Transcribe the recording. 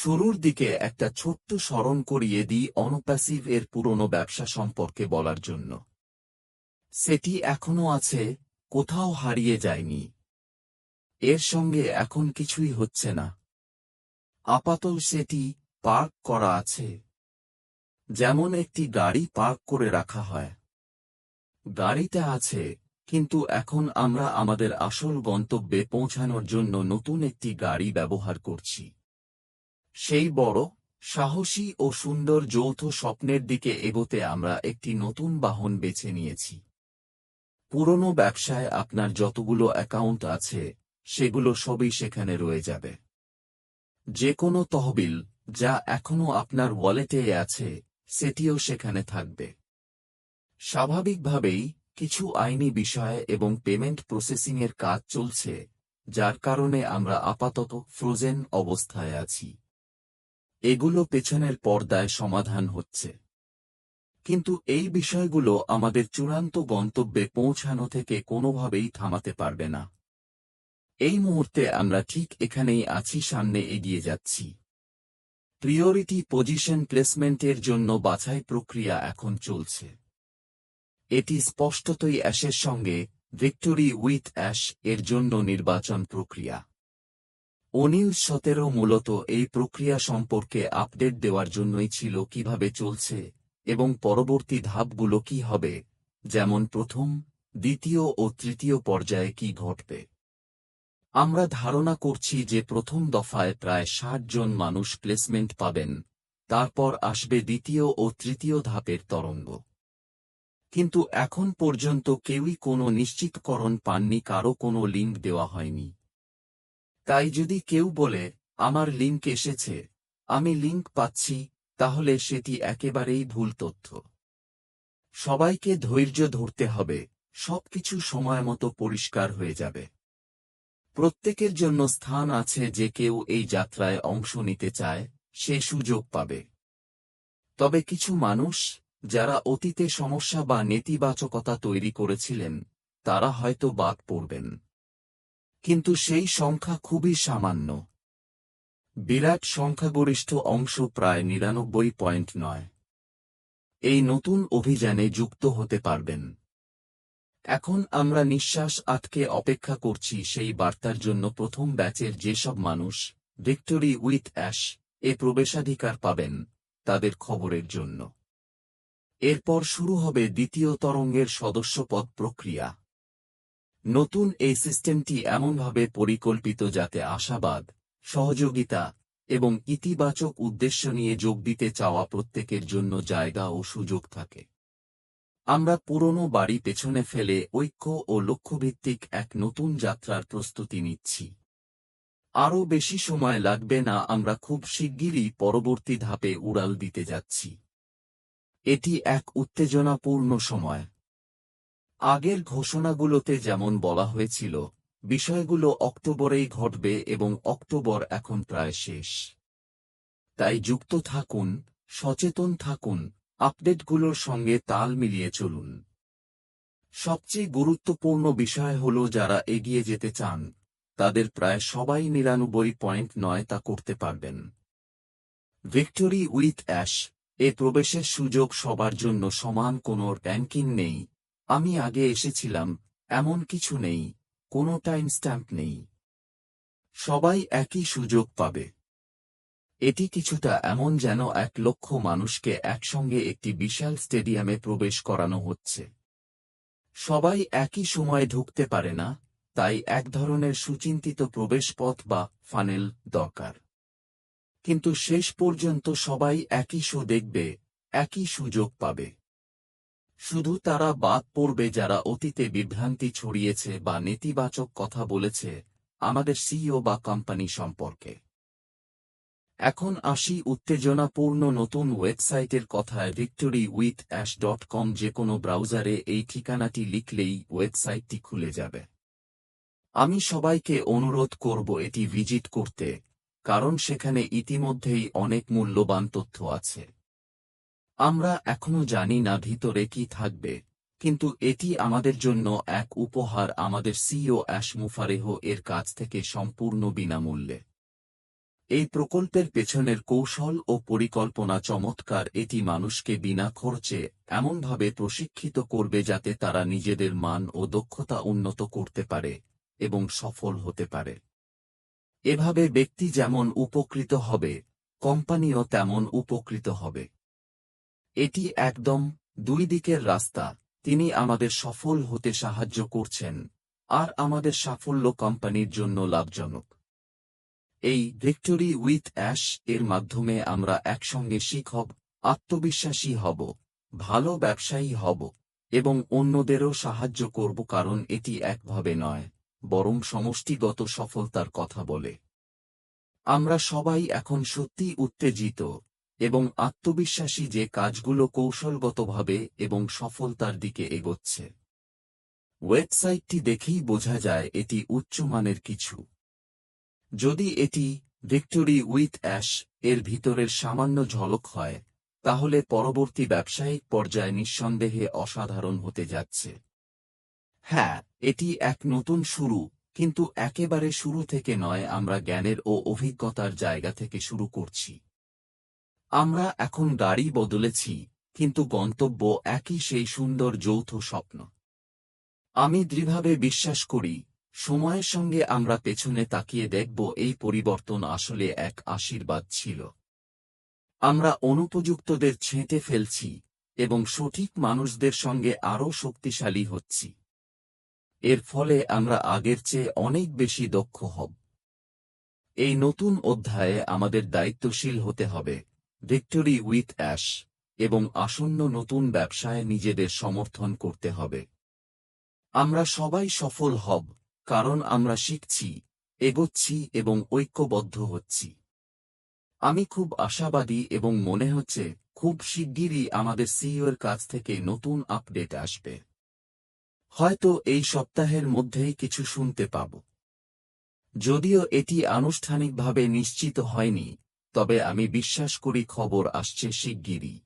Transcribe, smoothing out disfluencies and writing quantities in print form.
শুরুর দিকে একটা ছোট্ট স্মরণ করিয়ে দিই অনুপ্যাসিভ এর পুরনো ব্যবসা সম্পর্কে বলার জন্য। সেটি এখনো আছে, কোথাও হারিয়ে যায়নি। এর সঙ্গে এখন কিছুই হচ্ছে না। আপাতত সেটি পার্ক করা আছে, যেমন একটি গাড়ি পার্ক করে রাখা হয়। গাড়িটা আছে, কিন্তু এখন আমরা আমাদের আসল গন্তব্যে পৌঁছানোর জন্য নতুন একটি গাড়ি ব্যবহার করছি। সেই বড়, সাহসী ও সুন্দর যৌথ স্বপ্নের দিকে এগোতে আমরা একটি নতুন বাহন বেছে নিয়েছি। পুরনো ব্যবসায় আপনার যতগুলো অ্যাকাউন্ট আছে, সেগুলো সবই সেখানে রয়ে যাবে। যে কোনো তহবিল, যা এখনো আপনার ওয়ালেটে আছে, সেটিও সেখানে থাকবে। স্বাভাবিকভাবেই কিছু আইনি বিষয় এবং পেমেন্ট প্রসেসিংয়ের কাজ চলছে, যার কারণে আমরা আপাতত ফ্রোজেন অবস্থায় আছি। এগুলো পেছনের পর্দায় সমাধান হচ্ছে। কিন্তু এই বিষয়গুলো আমাদের চূড়ান্ত গন্তব্যে পৌঁছানো থেকে কোনোভাবেই থামাতে পারবে না। এই মুহূর্তে আমরা ঠিক এখানেই আছি, সামনে এগিয়ে যাচ্ছি। প্রিয়রিটি পজিশন প্লেসমেন্টের জন্য বাছাই প্রক্রিয়া এখন চলছে। এটি স্পষ্টতই অ্যাশের সঙ্গে ভিক্টোরি উইথ অ্যাশ এর জন্য নির্বাচন প্রক্রিয়া। অনিল 17 মূলত এই প্রক্রিয়া সম্পর্কে আপডেট দেওয়ার জন্যই ছিল, কিভাবে চলছে এবং পরবর্তী ধাপগুলো কি হবে, যেমন প্রথম, দ্বিতীয় ও তৃতীয় পর্যায়ে কি ঘটবে। আমরা ধারণা করছি যে প্রথম দফায় প্রায় 60 জন মানুষ প্লেসমেন্ট পাবেন, তারপর আসবে দ্বিতীয় ও তৃতীয় ধাপের তরঙ্গ। কিন্তু এখন পর্যন্ত কেউই কোনো নিশ্চিতকরণ পাননি, কারো কোনো লিঙ্ক দেওয়া হয়নি। তাই যদি কেউ বলে, আমার লিঙ্ক এসেছে, আমি লিঙ্ক পাচ্ছি, তাহলে সেটি একেবারেই ভুল তথ্য। সবাইকে ধৈর্য ধরতে হবে, সবকিছু সময়মতো পরিষ্কার হয়ে যাবে। প্রত্যেকের জন্য স্থান আছে, যে কেউ এই যাত্রায় অংশ নিতে চায়, সে সুযোগ পাবে। তবে কিছু মানুষ, যারা অতীতে সমস্যা বা নেতিবাচকতা তৈরি করেছিলেন, তারা হয়তো বাদ পড়বেন। কিন্তু সেই সংখ্যা খুবই সামান্য। বিরাট সংখ্যাগরিষ্ঠ অংশ, প্রায় 99.9, এই নতুন অভিযানে যুক্ত হতে পারবেন। এখন আমরা নিঃশ্বাস আটকে অপেক্ষা করছি সেই বার্তার জন্য, প্রথম ব্যাচের যেসব মানুষ ভিক্টোরি উইথ অ্যাশ এ প্রবেশাধিকার পাবেন, তাদের খবরের জন্য। এরপর শুরু হবে দ্বিতীয় তরঙ্গের সদস্যপদ প্রক্রিয়া। নতুন এই সিস্টেমটি এমনভাবে পরিকল্পিত যাতে আশাবাদ, সহযোগিতা এবং ইতিবাচক উদ্দেশ্য নিয়ে যোগ দিতে চাওয়া প্রত্যেকের জন্য জায়গা ও সুযোগ থাকে। আমরা পুরনো বাড়ি পেছনে ফেলে ঐক্য ও লক্ষ্যভিত্তিক এক নতুন যাত্রার প্রস্তুতি নিচ্ছি। আরও বেশি সময় লাগবে না, আমরা খুব শিগগিরই পরবর্তী ধাপে উড়াল দিতে যাচ্ছি। এটি এক উত্তেজনাপূর্ণ সময়। আগের ঘোষণাগুলোতে যেমন বলা হয়েছিল, বিষয়গুলো অক্টোবরেই ঘটবে এবং অক্টোবর এখন প্রায় শেষ। তাই যুক্ত থাকুন, সচেতন থাকুন, আপডেটগুলোর সঙ্গে তাল মিলিয়ে চলুন। সবচেয়ে গুরুত্বপূর্ণ বিষয় হল, যারা এগিয়ে যেতে চান, তাদের প্রায় সবাই 99.9 তা করতে পারবেন। ভিক্টোরি উইথ অ্যাশ এ প্রবেশের সুযোগ সবার জন্য সমান, কোনো র্যাঙ্কিং নেই, আমি আগে এসেছিলাম, এমন কিছু নেই, কোনো টাইম স্ট্যাম্প নেই। সবাই একই সুযোগ পাবে। এটি কিছুটা এমন যেন 1 লক্ষ মানুষকে একসঙ্গে একটি বিশাল স্টেডিয়ামে প্রবেশ করানো হচ্ছে। সবাই একই সময়ে ঢুকতে পারে না, তাই এক ধরনের সুচিন্তিত প্রবেশপথ বা ফানেল দরকার। কিন্তু শেষ পর্যন্ত সবাই একই শো দেখবে, একই সুযোগ পাবে। শুধু তারা বাদ পড়বে যারা অতীতে বিভ্রান্তি ছড়িয়েছে বা নেতিবাচক কথা বলেছে আমাদের সিইও বা কোম্পানি সম্পর্কে। এখন আসি উত্তেজনাপূর্ণ নতুন ওয়েবসাইটের কথায়। victorywithash.com যে কোনো ব্রাউজারে এই ঠিকানাটি লিখলেই ওয়েবসাইটটি খুলে যাবে। আমি সবাইকে অনুরোধ করব এটি ভিজিট করতে, কারণ সেখানে ইতিমধ্যেই অনেক মূল্যবান তথ্য আছে। আমরা এখনো জানি না ভিতরে কি থাকবে, কিন্তু এটি আমাদের জন্য এক উপহার, আমাদের সিইও অ্যাশ মুফারেহ এর কাছ থেকে সম্পূর্ণ বিনামূল্যে। এই প্রকল্পের পেছনের কৌশল ও পরিকল্পনা চমৎকার। এটি মানুষকে বিনা খরচে এমনভাবে প্রশিক্ষিত করবে যাতে তারা নিজেদের মান ও দক্ষতা উন্নত করতে পারে এবং সফল হতে পারে। এভাবে ব্যক্তি যেমন উপকৃত হবে, কোম্পানিও তেমন উপকৃত হবে। এটি একদম দুই দিকের রাস্তা। তিনি আমাদের সফল হতে সাহায্য করছেন, আর আমাদের সাফল্য কোম্পানির জন্য লাভজনক। এই ভিক্টোরি উইথ অ্যাশ এর মাধ্যমে আমরা একসঙ্গে শিখব, আত্মবিশ্বাসী হব, ভালো ব্যবসায়ী হব এবং অন্যদেরও সাহায্য করব, কারণ এটি একভাবে নয়, বরং সমষ্টিগত সফলতার কথা বলে। আমরা সবাই এখন সত্যি উত্তেজিত এবং আত্মবিশ্বাসী যে কাজগুলো কৌশলগতভাবে এবং সফলতার দিকে এগোচ্ছে। ওয়েবসাইটটি দেখেই বোঝা যায় এটি উচ্চমানের কিছু। যদি এটি ভিক্টোরি উইথ অ্যাশ এর ভিতরের সামান্য ঝলক হয়, তাহলে পরবর্তী ব্যবসায়িক পর্যায়ে নিঃসন্দেহে অসাধারণ হতে যাচ্ছে। হ্যাঁ, এটি এক নতুন শুরু, কিন্তু একেবারে শুরু থেকে নয়। আমরা জ্ঞানের ও অভিজ্ঞতার জায়গা থেকে শুরু করছি। আমরা এখন গাড়ি বদলেছি, কিন্তু গন্তব্য একই, সেই সুন্দর যৌথ স্বপ্ন। আমি দৃঢ়ভাবে বিশ্বাস করি, সময়ের সঙ্গে আমরা পেছনে তাকিয়ে দেখব এই পরিবর্তন আসলে এক আশীর্বাদ ছিল। আমরা অনুপযুক্তদের ছেঁটে ফেলছি এবং সঠিক মানুষদের সঙ্গে আরও শক্তিশালী হচ্ছি। এর ফলে আমরা আগের চেয়ে অনেক বেশি দক্ষ হব। এই নতুন অধ্যায়ে আমাদের দায়িত্বশীল হতে হবে, ভিক্টোরি উইথ অ্যাশ, এবং আসন্ন নতুন ব্যবসায় নিজেদের সমর্থন করতে হবে। আমরা সবাই সফল হব, কারণ আমরা শিখছি, এগোচ্ছি এবং ঐক্যবদ্ধ হচ্ছি। আমি খুব আশাবাদী এবং মনে হচ্ছে খুব শিগগিরই আমাদের সিইওর কাছ থেকে নতুন আপডেট আসবে। হয়তো এই সপ্তাহের মধ্যেই কিছু শুনতে পাব। যদিও এটি আনুষ্ঠানিকভাবে নিশ্চিত হয়নি, তবে আমি বিশ্বাস করি খবর আসছে শিগগিরই।